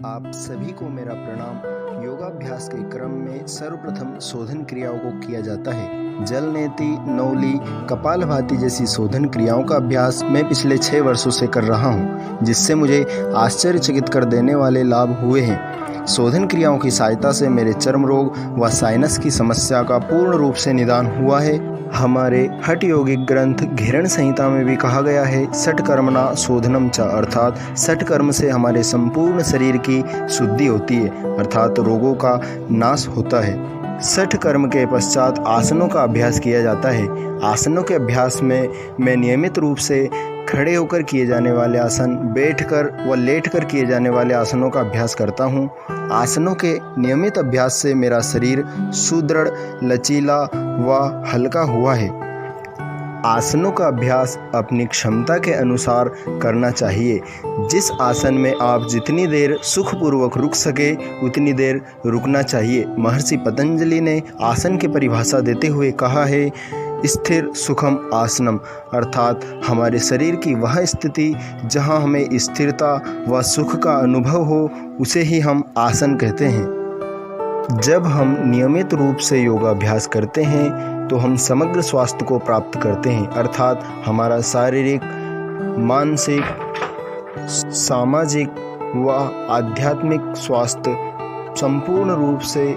आप सभी को मेरा प्रणाम। योगाभ्यास के क्रम में सर्वप्रथम शोधन क्रियाओं को किया जाता है। जल नेति, नौली, कपालभाति जैसी शोधन क्रियाओं का अभ्यास मैं पिछले 6 वर्षों से कर रहा हूँ, जिससे मुझे आश्चर्यचकित कर देने वाले लाभ हुए हैं। शोधन क्रियाओं की सहायता से मेरे चर्म रोग व साइनस की समस्या का पूर्ण रूप से निदान हुआ है। हमारे हठ योगिक ग्रंथ घिरण संहिता में भी कहा गया है, सठ कर्मणा शोधनम च, अर्थात सठ कर्म से हमारे संपूर्ण शरीर की शुद्धि होती है, अर्थात रोगों का नाश होता है। सठ कर्म के पश्चात आसनों का अभ्यास किया जाता है। आसनों के अभ्यास में मैं नियमित रूप से खड़े होकर किए जाने वाले आसन, बैठकर व लेटकर किए जाने वाले आसनों का अभ्यास करता हूँ। आसनों के नियमित अभ्यास से मेरा शरीर सुदृढ़, लचीला व हल्का हुआ है। आसनों का अभ्यास अपनी क्षमता के अनुसार करना चाहिए। जिस आसन में आप जितनी देर सुखपूर्वक रुक सके उतनी देर रुकना चाहिए। महर्षि पतंजलि ने आसन की परिभाषा देते हुए कहा है, स्थिर सुखम आसनम, अर्थात हमारे शरीर की वह स्थिति जहाँ हमें स्थिरता व सुख का अनुभव हो उसे ही हम आसन कहते हैं। जब हम नियमित रूप से योगाभ्यास करते हैं तो हम समग्र स्वास्थ्य को प्राप्त करते हैं, अर्थात हमारा शारीरिक, मानसिक, सामाजिक व आध्यात्मिक स्वास्थ्य संपूर्ण रूप से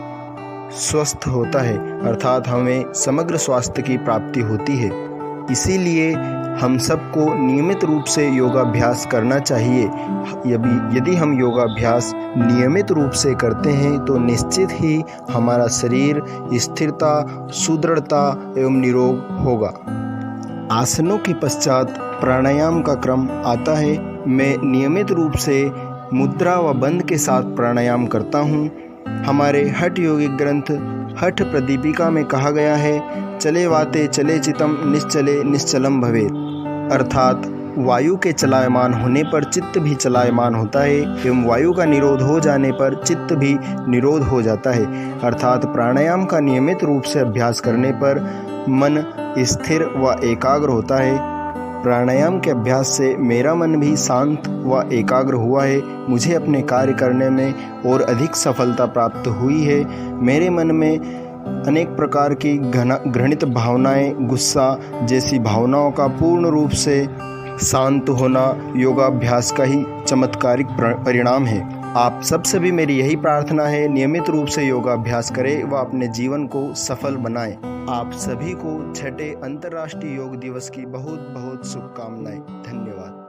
स्वस्थ होता है, अर्थात हमें समग्र स्वास्थ्य की प्राप्ति होती है। इसीलिए हम सबको नियमित रूप से योगाभ्यास करना चाहिए। यदि हम योगाभ्यास नियमित रूप से करते हैं तो निश्चित ही हमारा शरीर स्थिरता, सुदृढ़ता एवं निरोग होगा। आसनों के पश्चात प्राणायाम का क्रम आता है। मैं नियमित रूप से मुद्रा व बंद के साथ प्राणायाम करता हूँ। हमारे हठ योगिक ग्रंथ हठ प्रदीपिका में कहा गया है, चले वाते चले चितम निश्चले निश्चलम भवेत्, अर्थात वायु के चलायमान होने पर चित्त भी चलायमान होता है एवं वायु का निरोध हो जाने पर चित्त भी निरोध हो जाता है। अर्थात प्राणायाम का नियमित रूप से अभ्यास करने पर मन स्थिर व एकाग्र होता है। प्राणायाम के अभ्यास से मेरा मन भी शांत व एकाग्र हुआ है। मुझे अपने कार्य करने में और अधिक सफलता प्राप्त हुई है। मेरे मन में अनेक प्रकार की घृणित भावनाएं, गुस्सा जैसी भावनाओं का पूर्ण रूप से शांत होना योगाभ्यास का ही चमत्कारिक परिणाम है। आप सबसे भी मेरी यही प्रार्थना है, नियमित रूप से योगाभ्यास करें व अपने जीवन को सफल बनाएं। आप सभी को छठे अंतर्राष्ट्रीय योग दिवस की बहुत बहुत शुभकामनाएं। धन्यवाद।